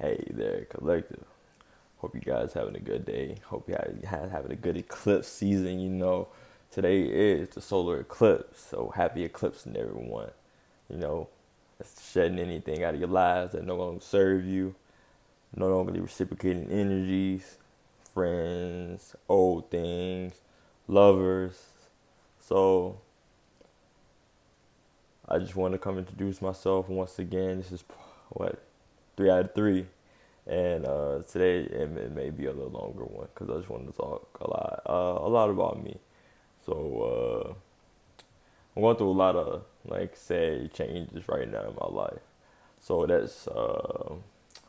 Hey there, collective. Hope you guys having a good day. Hope you guys having a good eclipse season. Today is the solar eclipse, so happy eclipsing everyone. You know, shedding anything out of your lives that no longer serve you, no longer reciprocating energies, friends, old things, lovers. So I just want to come introduce myself once again. This is what 3 out of 3. And today it may be a little longer one because I just wanted to talk a lot about me. So I'm going through a lot of changes right now in my life. So that's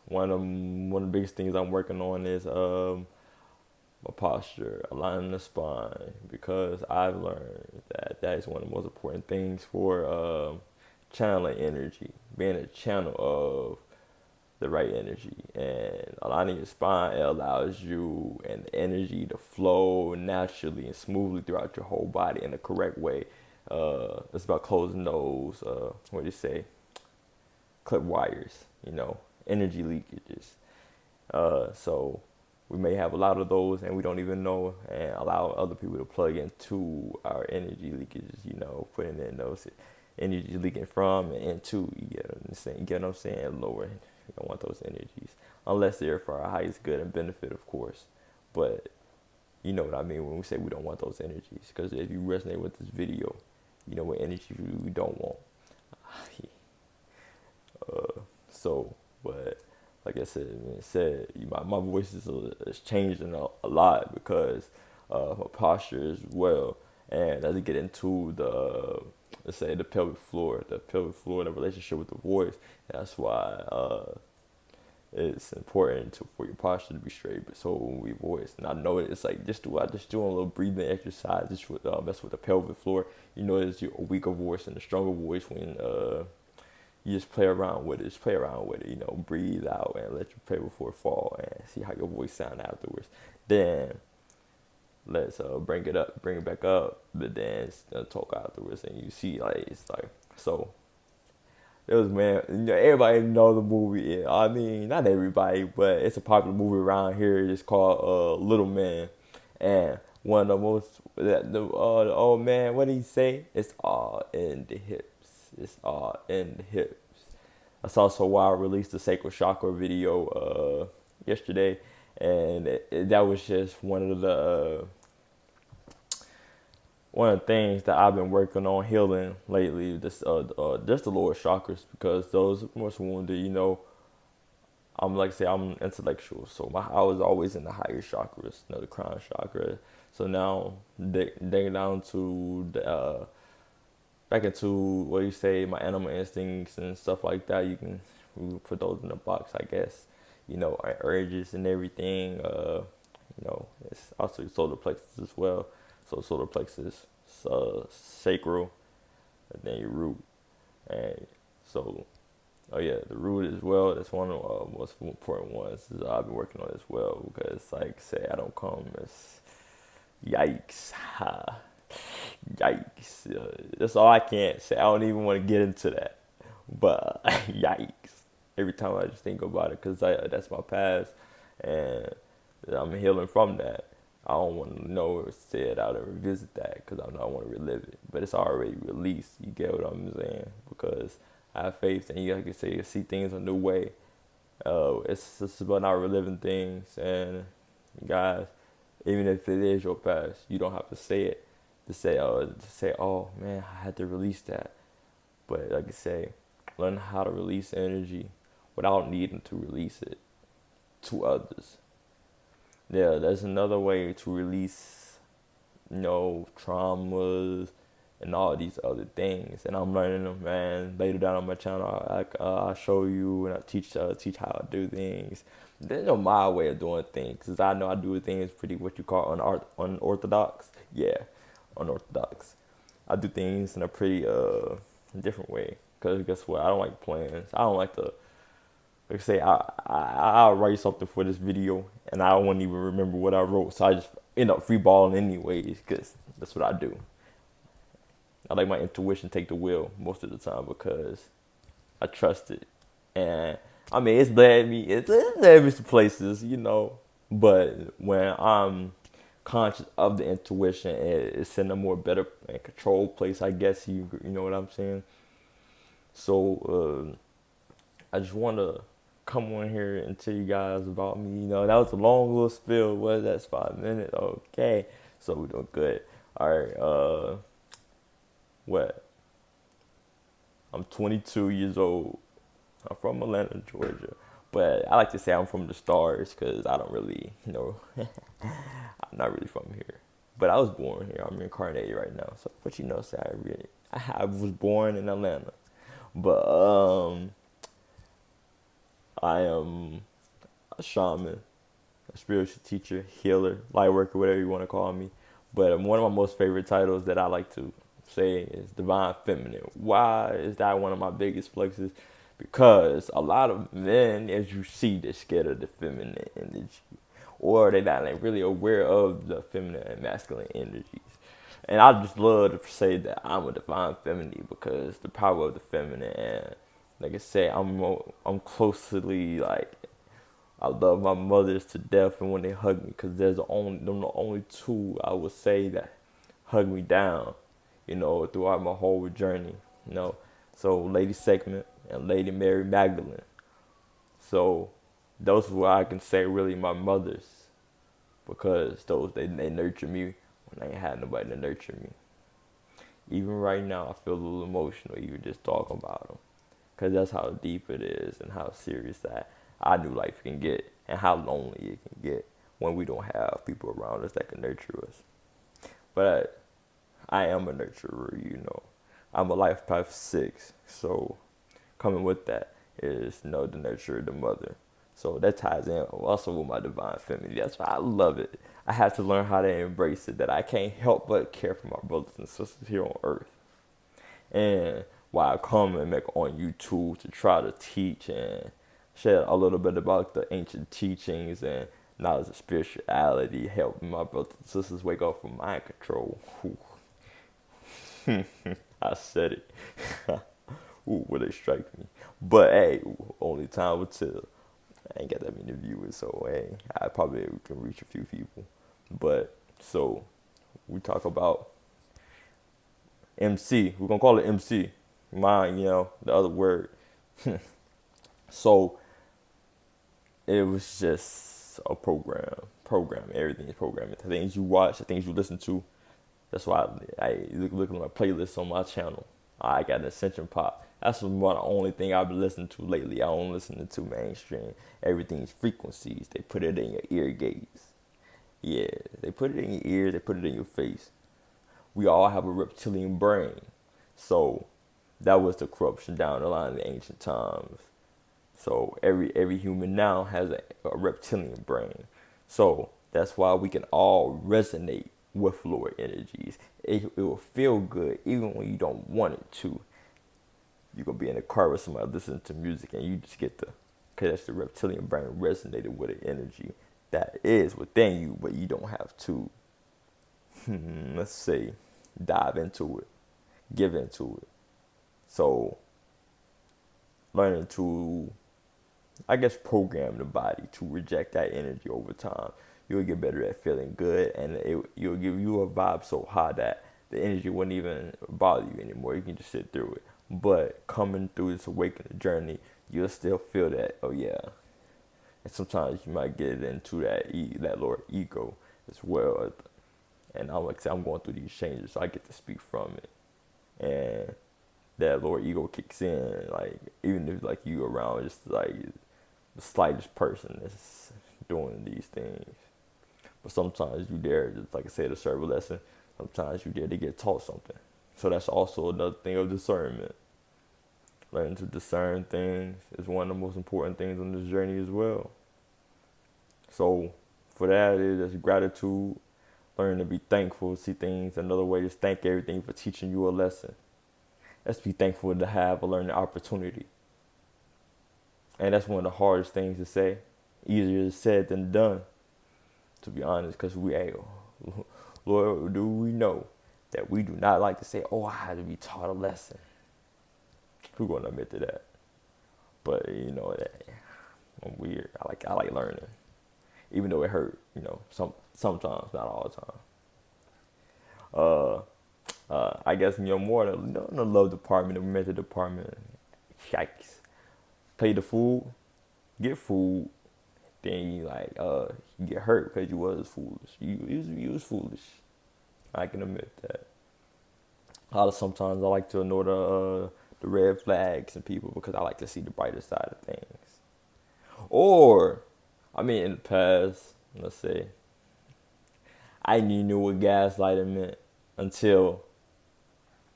one of the biggest things I'm working on is my posture, aligning the spine, because I've learned that is one of the most important things for channeling energy, being a channel of the right energy, and aligning your spine, it allows you and the energy to flow naturally and smoothly throughout your whole body in the correct way. It's about closing those what do you say, clip wires, energy leakages. So we may have a lot of those and we don't even know, and allow other people to plug into our energy leakages, putting in those energy leaking from and into, you get what I'm saying, lower. You don't want those energies unless they're for our highest good and benefit, of course. But you know what I mean when we say we don't want those energies, because if you resonate with this video, you know what energy we don't want. So, but like I said, my voice is changing a lot because my posture as well. And as I get into let's say the pelvic floor, and the relationship with the voice, that's why it's important for your posture to be straight, but so when we voice. And I know it's like just doing a little breathing exercise, just with mess with the pelvic floor. You know, it's your weaker voice and a stronger voice when you just play around with it. Breathe out and let your pelvic floor fall and see how your voice sound afterwards. Then let's bring it back up, but then talk afterwards, and you see it's like so. It was, man, everybody know the movie. I mean, not everybody, but it's a popular movie around here. It's called Little Man, and one of the most the old man, what did he say? It's all in the hips. It's all in the hips. That's also why I released the sacral chakra video yesterday, and that was just one of the things that I've been working on healing lately, just the lower chakras, because those are most wounded. I'm intellectual, so I was always in the higher chakras, the crown chakra. So now digging down to back into what you say, my animal instincts and stuff like that. We can put those in the box, I guess. Our urges and everything. It's also solar plexus as well. So solar plexus, sacral, and then your root. And so, oh yeah, the root as well. That's one of the most important ones that I've been working on as well, because like say I don't come as yikes, yikes. That's all I can say. I don't even want to get into that, but yikes. Every time I just think about it, because that's my past, and I'm healing from that. I don't want to know or say it out and revisit that, because I don't want to relive it. But it's already released. You get what I'm saying? Because I have faith, and you can say see things a new way. It's just about not reliving things. And guys, even if it is your past, you don't have to say it oh man, I had to release that. But like I say, learn how to release energy without needing to release it to others. Yeah, there's another way to release, traumas and all these other things, and I'm learning them, man. Later down on my channel, I show you and I teach how I do things. There's no my way of doing things, because I know I do things pretty what you call unorthodox. Yeah, unorthodox. I do things in a pretty different way, because guess what? I don't like plans. I don't like to. Like I say, I'll write something for this video and I won't even remember what I wrote. So I just end up freeballing anyways, because that's what I do. I let my intuition take the wheel most of the time, because I trust it. And I mean, it's led me to places, but when I'm conscious of the intuition, it's in a more better and controlled place, I guess you know what I'm saying. So I just want to come on here and tell you guys about me. That was a long little spill. What, that's 5 minutes? Okay, so we're doing good. All right. What? I'm 22 years old. I'm from Atlanta, Georgia. But I like to say I'm from the stars because I don't really, I'm not really from here. But I was born here. I'm incarnated right now. So, but say I was born in Atlanta. But I am a shaman, a spiritual teacher, healer, light worker, whatever you want to call me. But one of my most favorite titles that I like to say is Divine Feminine. Why is that one of my biggest flexes? Because a lot of men, as you see, they're scared of the feminine energy, or they're not like, really aware of the feminine and masculine energies. And I just love to say that I'm a divine feminine because the power of the feminine, and like I say, I'm closely like I love my mothers to death, and when they hug me, because them the only two I would say that hug me down, throughout my whole journey, So Lady Segment and Lady Mary Magdalene. So those are what I can say really my mothers, because they nurture me when I ain't had nobody to nurture me. Even right now, I feel a little emotional even just talking about them, because that's how deep it is and how serious that I knew life can get and how lonely it can get when we don't have people around us that can nurture us. But I am a nurturer. I'm a life path 6, so coming with that is the nurturer, the mother. So that ties in also with my divine feminine. That's why I love it. I have to learn how to embrace it, that I can't help but care for my brothers and sisters here on earth. And why I come and make on YouTube to try to teach and share a little bit about the ancient teachings and knowledge of spirituality, helping my brothers and sisters wake up from mind control. I said it. Ooh, will they strike me? But hey, only time will tell. I ain't got that many viewers, so hey, I probably can reach a few people. But so we talk about MC. We're gonna call it MC. Mine, the other word. So it was just a program. Everything is programming. The things you watch, the things you listen to. That's why I look at my playlist on my channel. I got an Ascension Pop. That's one of the only thing I've been listening to lately. I don't listen to mainstream. Everything's frequencies. They put it in your ear gates. Yeah, they put it in your ear. They put it in your face. We all have a reptilian brain. So that was the corruption down the line in the ancient times. So every human now has a reptilian brain. So that's why we can all resonate with lower energies. It will feel good even when you don't want it to. You gonna be in a car with somebody listening to music and you just get cause that's the reptilian brain resonated with an energy that is within you, but you don't have to, let's say, dive into it, give into it. So learning to, I guess, program the body to reject that energy over time. You'll get better at feeling good, and you'll give you a vibe so high that the energy wouldn't even bother you anymore. You can just sit through it. But coming through this awakening journey, you'll still feel that, oh yeah. And sometimes you might get into that lower ego as well. And I'm going through these changes, so I get to speak from it. And that lower ego kicks in, like, even if like you around just like the slightest person that's doing these things. But sometimes you dare, just like I said, to serve a lesson. Sometimes you dare to get taught something. So that's also another thing of discernment. Learning to discern things is one of the most important things on this journey as well. So for that, it is gratitude. Learning to be thankful, see things. Another way is thank everything for teaching you a lesson. Let's be thankful to have a learning opportunity. And that's one of the hardest things to say. Easier said than done, to be honest, because Lord, do we know that we do not like to say, oh, I had to be taught a lesson. Who's going to admit to that? But I'm weird. I like learning, even though it hurt. Sometimes, not all the time. I guess more in the love department, the mental department. Yikes. Play the fool, get fooled, then you get hurt because you was foolish. You was foolish. I can admit that. Sometimes I like to ignore the red flags in people because I like to see the brighter side of things. Or, in the past, let's say, I didn't knew what gaslighting meant until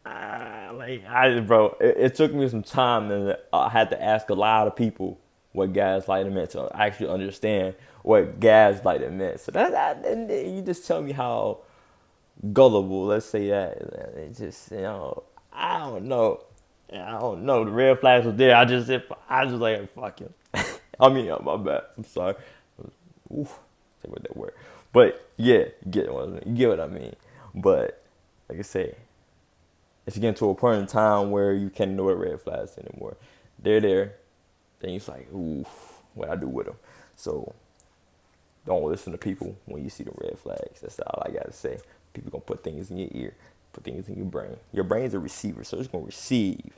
bro, it took me some time, and I had to ask a lot of people what gaslighting meant to actually understand what gaslighting meant. So and you just tell me how gullible, let's say that. It just, I don't know. I don't know. The red flags was there. I just like, fuck him. My bad. I'm sorry. Oof, say what that word. But yeah, you get what I mean. But like I say, it's getting to a point in time where you can't know the red flags anymore. They're there. Then you're like, ooh, what I do with them. So don't listen to people when you see the red flags. That's all I gotta say. People gonna put things in your ear, put things in your brain. Your brain's a receiver, so it's gonna receive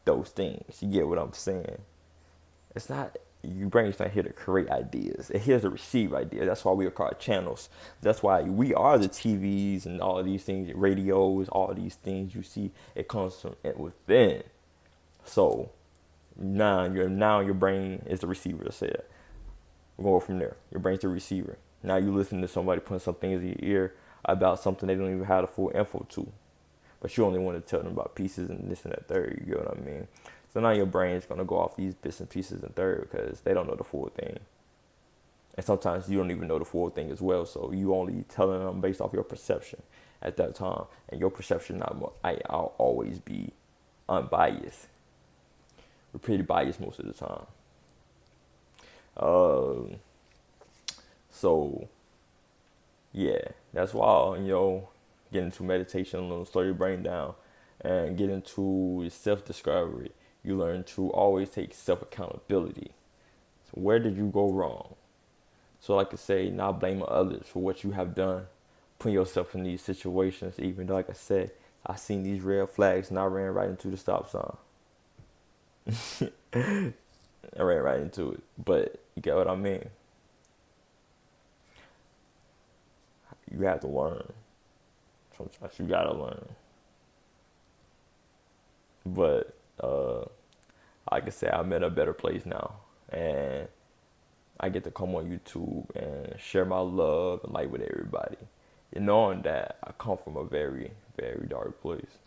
those things. You get what I'm saying? It's not, your brain's not here to create ideas. It here to receive ideas. That's why we are called channels. That's why we are the TVs and all of these things, radios, all of these things you see. It comes from within. So now your brain is the receiver to say that. We'll go from there. Your brain's the receiver. Now you listen to somebody putting some things in your ear about something they don't even have the full info to. But you only want to tell them about pieces and this and that third. You get what I mean? So now your brain's going to go off these bits and pieces and third because they don't know the full thing. And sometimes you don't even know the full thing as well. So you only telling them based off your perception at that time. And your perception I'll always be unbiased. We're pretty biased most of the time. So yeah, that's why, get into meditation, slow your brain down, and get into self-discovery. You learn to always take self-accountability. So where did you go wrong? So like I say, not blaming others for what you have done. Putting yourself in these situations, even though, like I said, I seen these red flags and I ran right into the stop sign. I ran right into it. But you get what I mean? You have to learn. Sometimes you gotta learn. But like I said, I'm in a better place now. And I get to come on YouTube and share my love and light with everybody. And knowing that I come from a very, very dark place.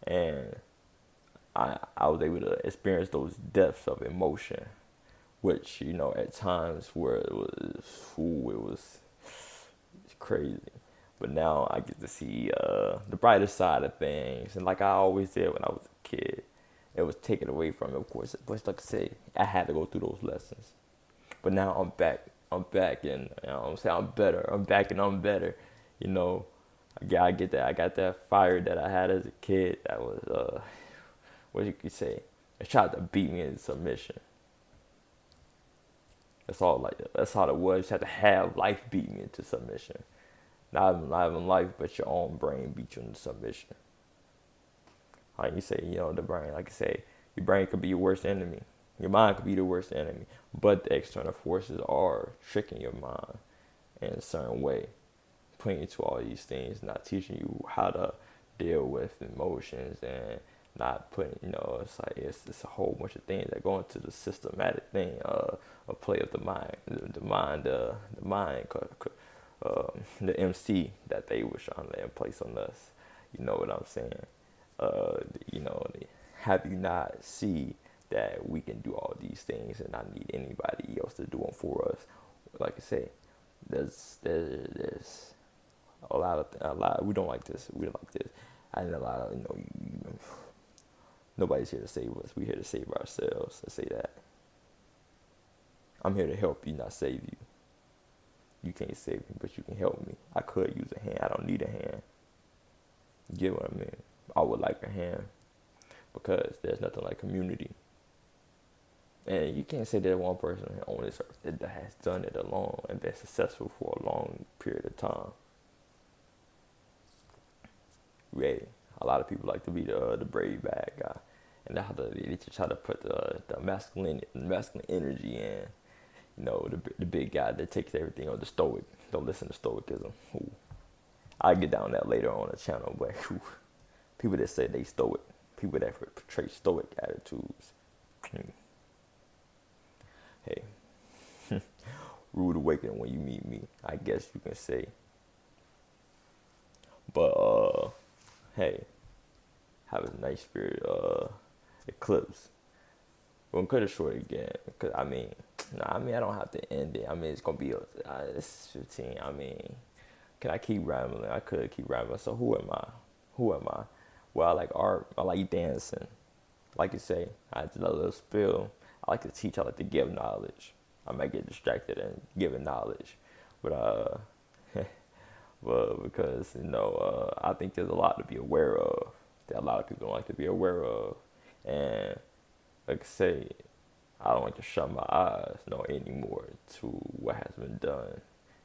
And I was able to experience those depths of emotion, which, at times where it was crazy. But now I get to see the brighter side of things. And like I always did when I was a kid, it was taken away from me, of course. But like I say, I had to go through those lessons. But now I'm back. And I'm saying I'm better. I'm back and I'm better. I get that. I got that fire that I had as a kid. That was what you could say. It tried to beat me into submission. That's all. That's how it was. You had to have life beat me into submission. Not even life, but your own brain beat you into submission. Like you say, the brain. Like I say, your brain could be your worst enemy. Your mind could be the worst enemy. But the external forces are tricking your mind in a certain way, putting you to all these things, not teaching you how to deal with emotions, and not putting, it's a whole bunch of things that go into the systematic thing, a play of the mind, the MC that they were trying to place on us. You know what I'm saying? Have you not see that we can do all these things and not need anybody else to do them for us? Like I say, there's a lot. We don't like this. We don't like this. And a lot of nobody's here to save us. We're here to save ourselves. I say that. I'm here to help you, not save you. You can't save me, but you can help me. I could use a hand. I don't need a hand. You get what I mean? I would like a hand because there's nothing like community. And you can't say that one person on this earth that has done it alone and been successful for a long period of time. Really, a lot of people like to be the brave bad guy, and that's how they just try to put the masculine energy in. You know, the big guy that takes everything on the stoic. Don't listen to stoicism. Ooh. I'll get down that later on the channel, but whew, people that say they stoic, people that portray stoic attitudes. Hey, rude awakening when you meet me, I guess you can say. But hey, have a nice spirit eclipse. We're gonna cut it short again, cause I mean, I don't have to end it. I mean, it's gonna be it's 15. I mean, can I keep rambling? I could keep rambling. So who am I? Who am I? Well, I like art. I like dancing. Like you say, I did a little spill. I like to teach. I like to give knowledge. I might get distracted in giving knowledge, but well, because I think there's a lot to be aware of that a lot of people don't like to be aware of, and like I say, I don't like to shut my eyes no anymore to what has been done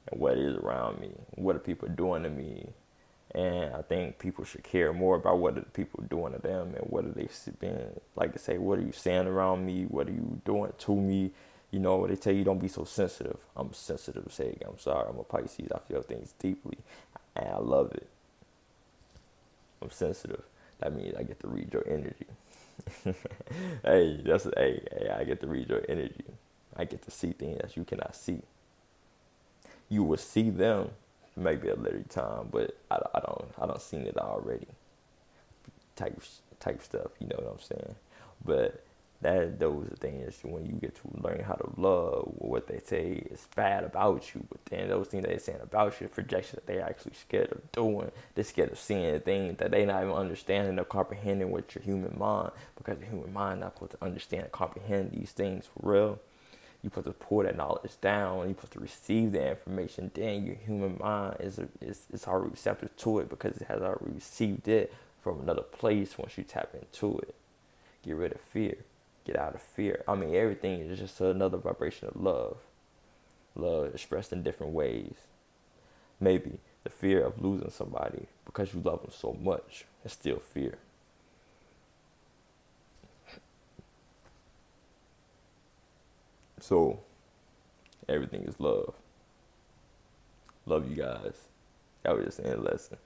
and what is around me, what are people doing to me, and I think people should care more about what are the people doing to them and what are they being, like I say, what are you saying around me, what are you doing to me. They tell you don't be so sensitive. I'm sensitive, say, I'm sorry, I'm a Pisces, I feel things deeply, and I love it. I'm sensitive. That means I get to read your energy. Hey, I get to read your energy. I get to see things that you cannot see. You will see them maybe a later time, but I don't seen it already. Type stuff, you know what I'm saying? But those are things when you get to learn how to love what they say is bad about you, but then those things they're saying about you, projection that they're actually scared of doing. They're scared of seeing things that they not even understanding or comprehending with your human mind, because the human mind not supposed to understand and comprehend these things for real. You're supposed to pull that knowledge down. You're supposed to receive that information. Then your human mind is already receptive to it because it has already received it from another place. Once you tap into it, get rid of fear. Get out of fear. I mean, everything is just another vibration of love. Love expressed in different ways. Maybe the fear of losing somebody because you love them so much is still fear. So everything is love. Love you guys. That was just an end lesson.